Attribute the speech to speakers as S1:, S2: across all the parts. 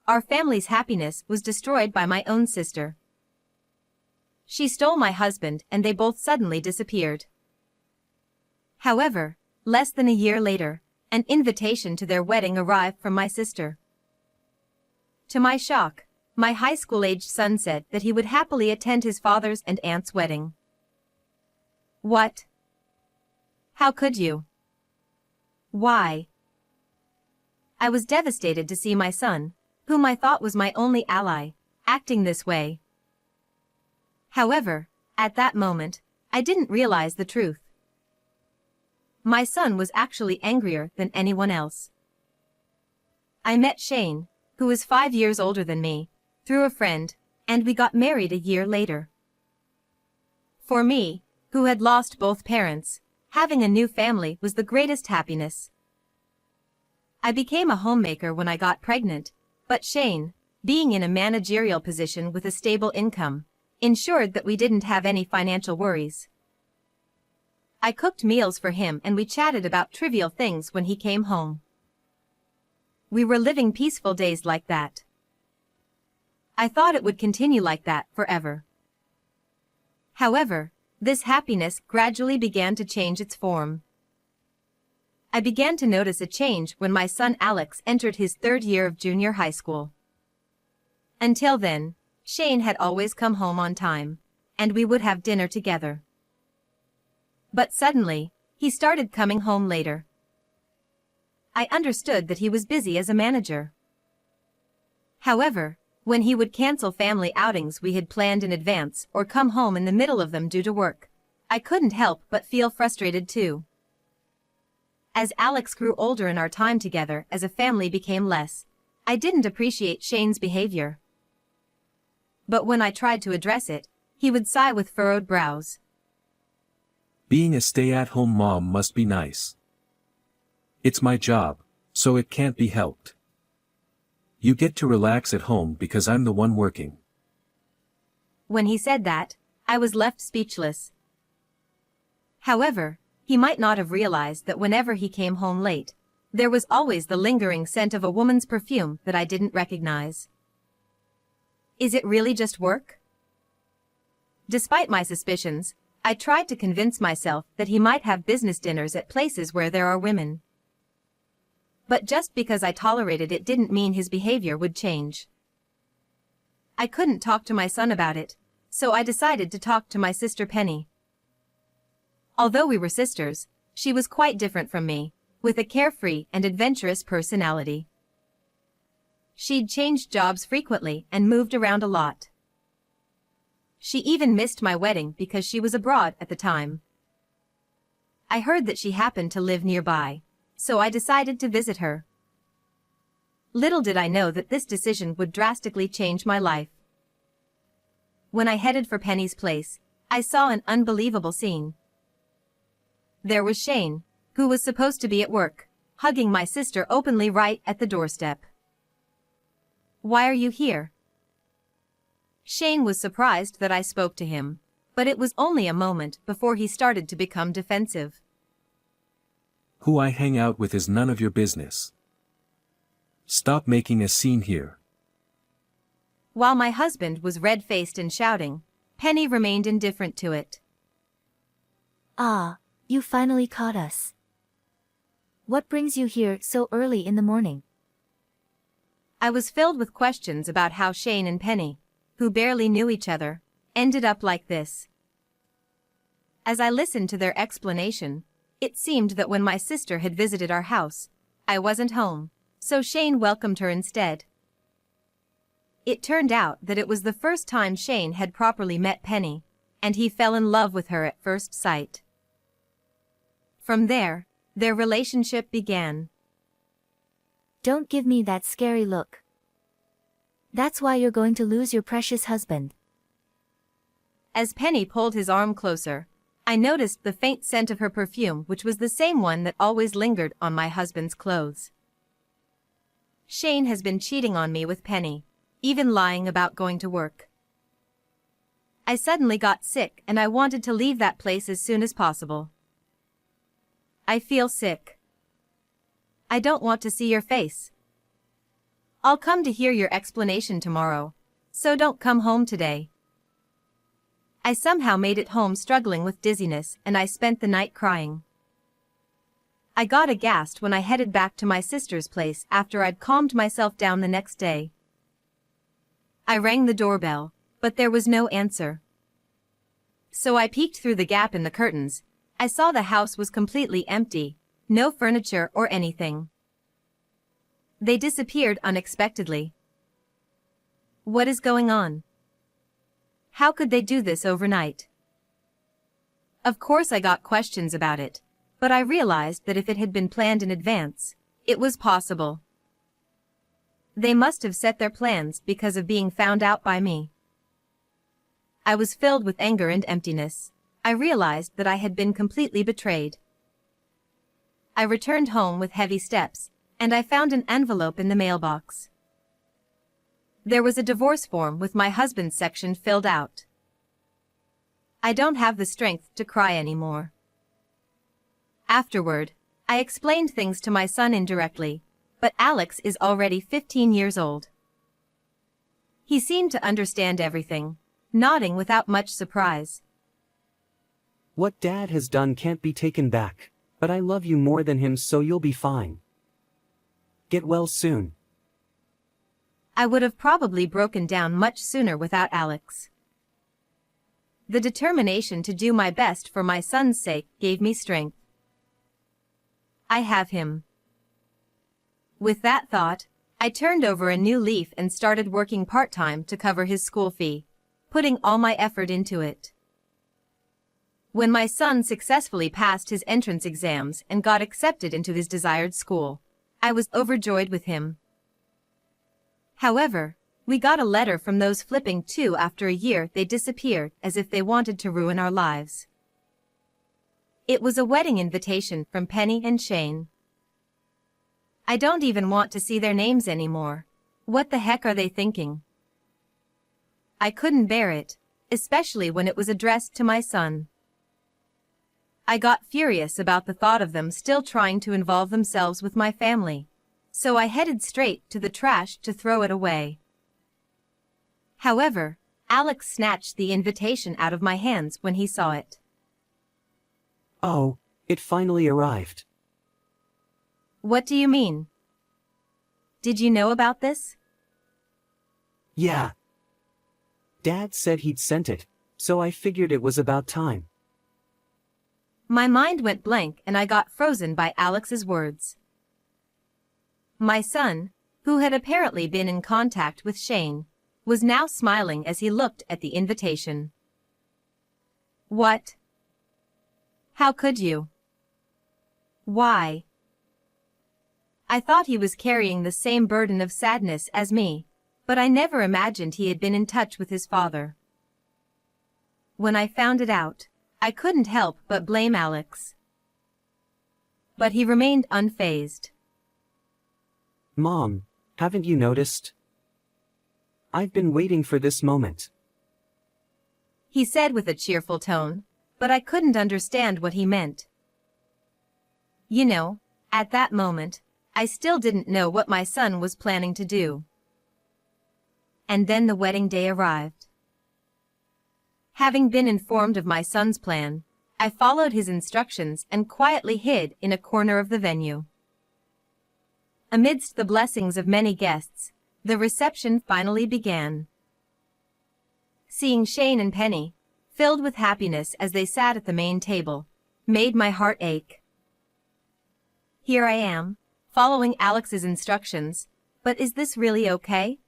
S1: our family's happiness was destroyed by my own sister. She stole my husband and they both suddenly disappeared. However, less than a year later, an invitation to their wedding arrived from my sister. To my shock, my high school-aged son said that he would happily attend his father's and aunt's wedding. What? How could you? Why? I was devastated to see my son, whom I thought was my only ally, acting this way. However, at that moment, I didn't realize the truth. My son was actually angrier than anyone else. I met Shane, who was 5 years older than me, through a friend, and we got married a year later. For me, who had lost both parents, having a new family was the greatest happiness. I became a homemaker when I got pregnant, but Shane, being in a managerial position with a stable income, ensured that we didn't have any financial worries. I cooked meals for him and we chatted about trivial things when he came home. We were living peaceful days like that. I thought it would continue like that forever. However, this happiness gradually began to change its form. I began to notice a change when my son Alex entered his 3rd year of junior high school. Until then, Shane had always come home on time, and we would have dinner together. But suddenly, he started coming home later. I understood that he was busy as a manager. However, when he would cancel family outings we had planned in advance or come home in the middle of them due to work, I couldn't help but feel frustrated too. As Alex grew older and our time together as a family became less, I didn't appreciate Shane's behavior. But when I tried to address it, he would sigh with furrowed brows.
S2: Being a stay-at-home mom must be nice. It's my job, so it can't be helped. You get to relax at home because I'm the one working.
S1: When he said that, I was left speechless. However, he might not have realized that whenever he came home late, there was always the lingering scent of a woman's perfume that I didn't recognize. Is it really just work? Despite my suspicions, I tried to convince myself that he might have business dinners at places where there are women. But just because I tolerated it didn't mean his behavior would change. I couldn't talk to my son about it, so I decided to talk to my sister Penny. Although we were sisters, she was quite different from me, with a carefree and adventurous personality. She'd changed jobs frequently and moved around a lot. She even missed my wedding because she was abroad at the time. I heard that she happened to live nearby, so I decided to visit her. Little did I know that this decision would drastically change my life. When I headed for Penny's place, I saw an unbelievable scene. There was Shane, who was supposed to be at work, hugging my sister openly right at the doorstep. "Why are you here?" Shane was surprised that I spoke to him, but it was only a moment before he started to become defensive.
S2: Who I hang out with is none of your business. Stop making a scene here.
S1: While my husband was red-faced and shouting, Penny remained indifferent to it.
S3: Ah, you finally caught us. What brings you here so early in the morning?
S1: I was filled with questions about how Shane and Penny, who barely knew each other, ended up like this. As I listened to their explanation, it seemed that when my sister had visited our house, I wasn't home, so Shane welcomed her instead. It turned out that it was the first time Shane had properly met Penny, and he fell in love with her at first sight. From there, their relationship began.
S3: Don't give me that scary look. That's why you're going to lose your precious husband.
S1: As Penny pulled his arm closer, I noticed the faint scent of her perfume, which was the same one that always lingered on my husband's clothes. Shane has been cheating on me with Penny, even lying about going to work. I suddenly got sick and I wanted to leave that place as soon as possible. I feel sick. I don't want to see your face. I'll come to hear your explanation tomorrow, so don't come home today. I somehow made it home struggling with dizziness, and I spent the night crying. I got aghast when I headed back to my sister's place after I'd calmed myself down the next day. I rang the doorbell, but there was no answer. So I peeked through the gap in the curtains. I saw the house was completely empty, no furniture or anything. They disappeared unexpectedly. What is going on? How could they do this overnight? Of course I got questions about it, but I realized that if it had been planned in advance, it was possible. They must have set their plans because of being found out by me. I was filled with anger and emptiness. I realized that I had been completely betrayed. I returned home with heavy steps, and I found an envelope in the mailbox. There was a divorce form with my husband's section filled out. I don't have the strength to cry anymore. Afterward, I explained things to my son indirectly, but Alex is already 15 years old. He seemed to understand everything, nodding without much surprise.
S4: What Dad has done can't be taken back, but I love you more than him, so you'll be fine. Get well soon.
S1: I would have probably broken down much sooner without Alex. The determination to do my best for my son's sake gave me strength. I have him. With that thought, I turned over a new leaf and started working part-time to cover his school fee, putting all my effort into it. When my son successfully passed his entrance exams and got accepted into his desired school, I was overjoyed with him. However, we got a letter from those flipping too. After a year they disappeared as if they wanted to ruin our lives. It was a wedding invitation from Penny and Shane. I don't even want to see their names anymore. What the heck are they thinking? I couldn't bear it, especially when it was addressed to my son. I got furious about the thought of them still trying to involve themselves with my family, so I headed straight to the trash to throw it away. However, Alex snatched the invitation out of my hands when he saw it.
S4: Oh, it finally arrived.
S1: What do you mean? Did you know about this?
S4: Yeah. Dad said he'd sent it, so I figured it was about time.
S1: My mind went blank and I got frozen by Alex's words. My son, who had apparently been in contact with Shane, was now smiling as he looked at the invitation. What? How could you? Why? I thought he was carrying the same burden of sadness as me, but I never imagined he had been in touch with his father. When I found it out, I couldn't help but blame Alex. But he remained unfazed.
S4: Mom, haven't you noticed? I've been waiting for this moment.
S1: He said with a cheerful tone, but I couldn't understand what he meant. You know, at that moment, I still didn't know what my son was planning to do. And then the wedding day arrived. Having been informed of my son's plan, I followed his instructions and quietly hid in a corner of the venue. Amidst the blessings of many guests, the reception finally began. Seeing Shane and Penny, filled with happiness as they sat at the main table, made my heart ache. Here I am, following Alex's instructions, but is this really okay?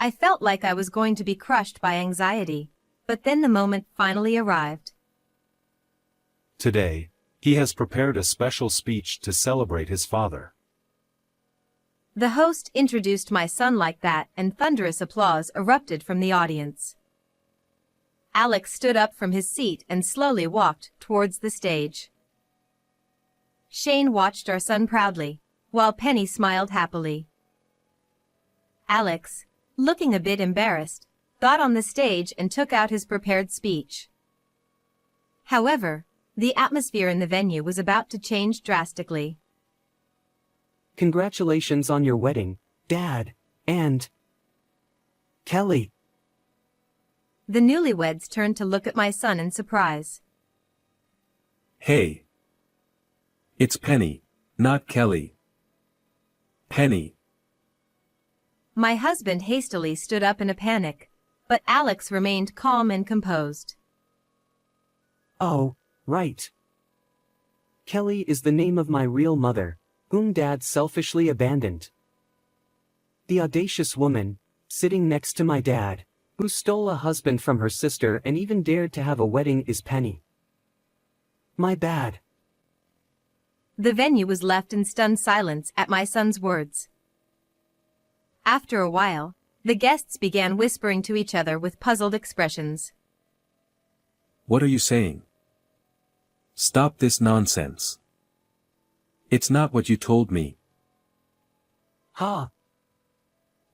S1: I felt like I was going to be crushed by anxiety, but then the moment finally arrived.
S2: Today, he has prepared a special speech to celebrate his father.
S1: The host introduced my son like that, and thunderous applause erupted from the audience. Alex stood up from his seat and slowly walked towards the stage. Shane watched our son proudly, while Penny smiled happily. Alex, looking a bit embarrassed, got on the stage and took out his prepared speech. However, the atmosphere in the venue was about to change drastically.
S4: Congratulations on your wedding, Dad, and Kelly.
S1: The newlyweds turned to look at my son in surprise.
S2: Hey. It's Penny, not Kelly. Penny.
S1: My husband hastily stood up in a panic, but Alex remained calm and composed.
S4: Oh, right. Kelly is the name of my real mother, whom Dad selfishly abandoned. The audacious woman, sitting next to my dad, who stole a husband from her sister and even dared to have a wedding, is Penny. My bad.
S1: The venue was left in stunned silence at my son's words. After a while, the guests began whispering to each other with puzzled expressions.
S2: What are you saying? Stop this nonsense. It's not what you told me.
S4: Ha!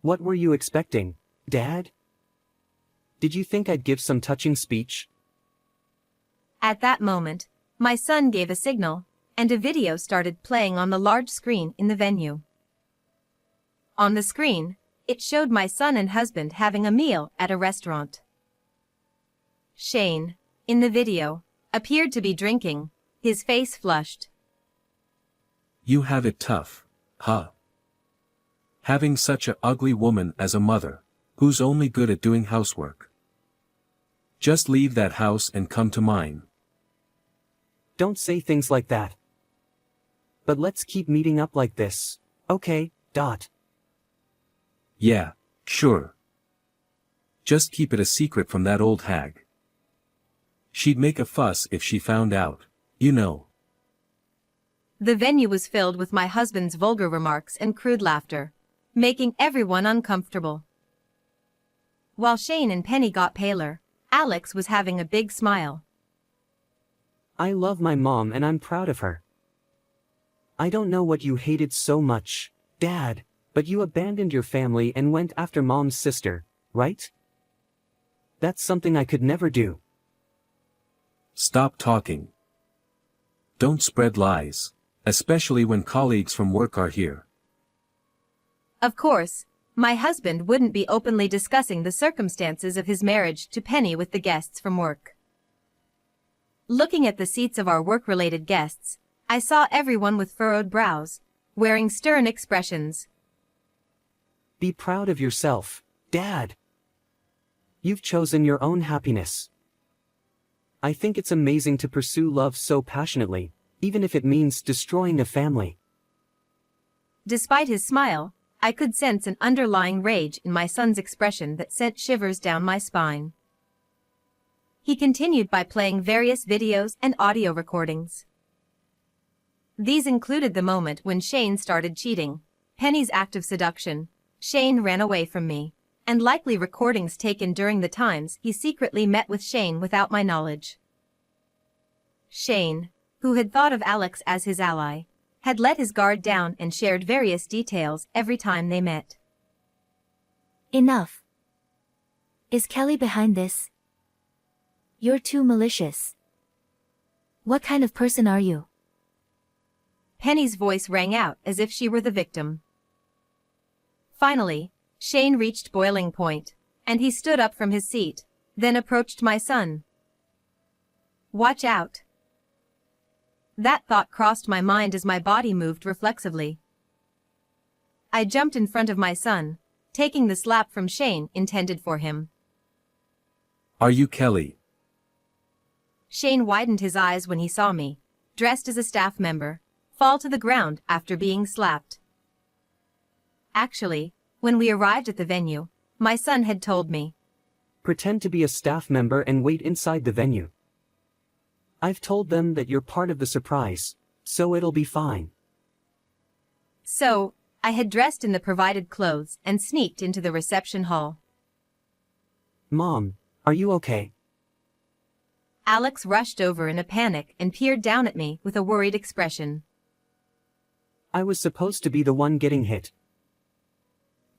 S4: What were you expecting, Dad? Did you think I'd give some touching speech?
S1: At that moment, my son gave a signal, and a video started playing on the large screen in the venue. On the screen, it showed my son and husband having a meal at a restaurant. Shane, in the video, appeared to be drinking, his face flushed.
S2: You have it tough, huh? Having such a ugly woman as a mother, who's only good at doing housework. Just leave that house and come to mine.
S4: Don't say things like that. But let's keep meeting up like this, okay, Dot?
S2: Yeah, sure. Just keep it a secret from that old hag. She'd make a fuss if she found out, you know.
S1: The venue was filled with my husband's vulgar remarks and crude laughter, making everyone uncomfortable. While Shane and Penny got paler, Alex was having a big smile.
S4: I love my mom and I'm proud of her. I don't know what you hated so much, Dad, but you abandoned your family and went after Mom's sister, right? That's something I could never do.
S2: Stop talking. Don't spread lies, especially when colleagues from work are here.
S1: Of course, my husband wouldn't be openly discussing the circumstances of his marriage to Penny with the guests from work. Looking at the seats of our work-related guests, I saw everyone with furrowed brows, wearing stern expressions.
S4: Be proud of yourself, Dad. You've chosen your own happiness. I think it's amazing to pursue love so passionately, even if it means destroying a family.
S1: Despite his smile, I could sense an underlying rage in my son's expression that sent shivers down my spine. He continued by playing various videos and audio recordings. These included the moment when Shane started cheating, Penny's act of seduction, Shane ran away from me, and likely recordings taken during the times he secretly met with Shane without my knowledge. Shane, who had thought of Alex as his ally, had let his guard down and shared various details every time they met.
S3: Enough. Is Kelly behind this? You're too malicious. What kind of person are you?
S1: Penny's voice rang out as if she were the victim. Finally, Shane reached boiling point, and he stood up from his seat, then approached my son. Watch out. That thought crossed my mind as my body moved reflexively. I jumped in front of my son, taking the slap from Shane intended for him.
S2: Are you Kelly?
S1: Shane widened his eyes when he saw me, dressed as a staff member, fall to the ground after being slapped. Actually, when we arrived at the venue, my son had told me.
S4: Pretend to be a staff member and wait inside the venue. I've told them that you're part of the surprise, so it'll be fine.
S1: So, I had dressed in the provided clothes and sneaked into the reception hall.
S4: Mom, are you okay?
S1: Alex rushed over in a panic and peered down at me with a worried expression.
S4: I was supposed to be the one getting hit.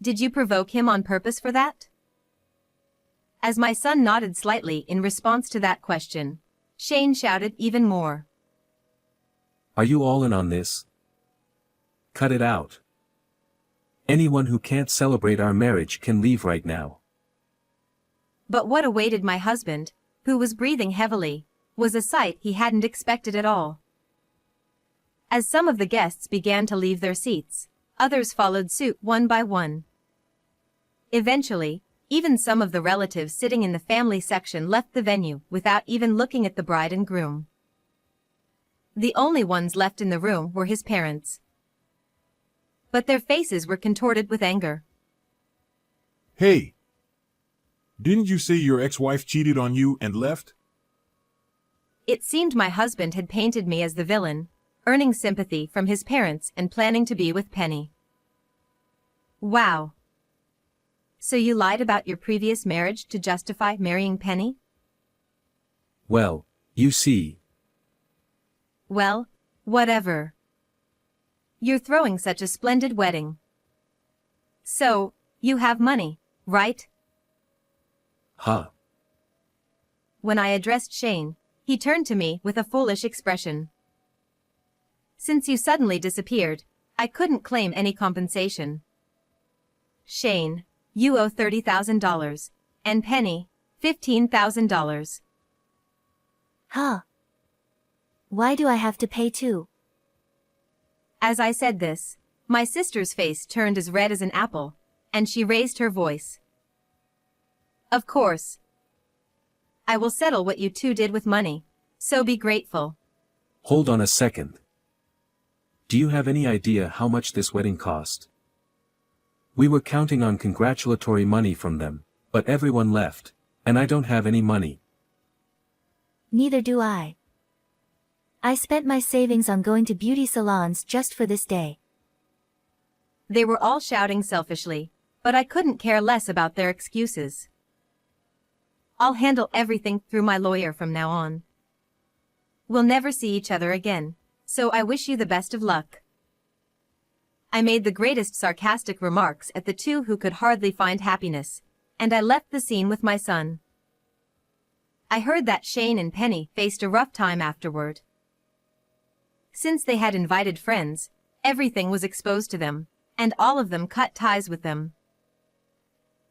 S1: Did you provoke him on purpose for that? As my son nodded slightly in response to that question, Shane shouted even more.
S2: Are you all in on this? Cut it out. Anyone who can't celebrate our marriage can leave right now.
S1: But what awaited my husband, who was breathing heavily, was a sight he hadn't expected at all. As some of the guests began to leave their seats, others followed suit one by one. Eventually, even some of the relatives sitting in the family section left the venue without even looking at the bride and groom. The only ones left in the room were his parents. But their faces were contorted with anger.
S5: Hey! Didn't you say your ex-wife cheated on you and left?
S1: It seemed my husband had painted me as the villain, earning sympathy from his parents and planning to be with Penny. Wow. So you lied about your previous marriage to justify marrying Penny?
S2: Well, you see.
S1: Well, whatever. You're throwing such a splendid wedding. So, you have money, right?
S2: Huh.
S1: When I addressed Shane, he turned to me with a foolish expression. Since you suddenly disappeared, I couldn't claim any compensation. Shane, you owe $30,000, and Penny, $15,000.
S3: Huh. Why do I have to pay too?
S1: As I said this, my sister's face turned as red as an apple, and she raised her voice. Of course. I will settle what you two did with money, so be grateful.
S2: Hold on a second. Do you have any idea how much this wedding cost? We were counting on congratulatory money from them, but everyone left, and I don't have any money.
S3: Neither do I. I spent my savings on going to beauty salons just for this day.
S1: They were all shouting selfishly, but I couldn't care less about their excuses. I'll handle everything through my lawyer from now on. We'll never see each other again, so I wish you the best of luck. I made the greatest sarcastic remarks at the two who could hardly find happiness, and I left the scene with my son. I heard that Shane and Penny faced a rough time afterward. Since they had invited friends, everything was exposed to them, and all of them cut ties with them.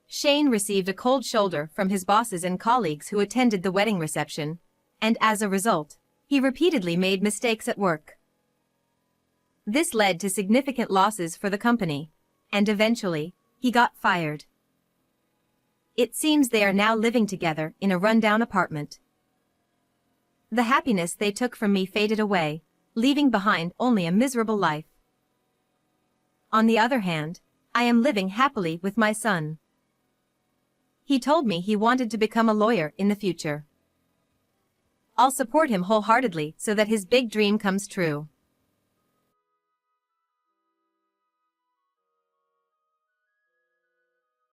S1: Shane received a cold shoulder from his bosses and colleagues who attended the wedding reception, and as a result, he repeatedly made mistakes at work. This led to significant losses for the company, and eventually, he got fired. It seems they are now living together in a rundown apartment. The happiness they took from me faded away, leaving behind only a miserable life. On the other hand, I am living happily with my son. He told me he wanted to become a lawyer in the future. I'll support him wholeheartedly so that his big dream comes true.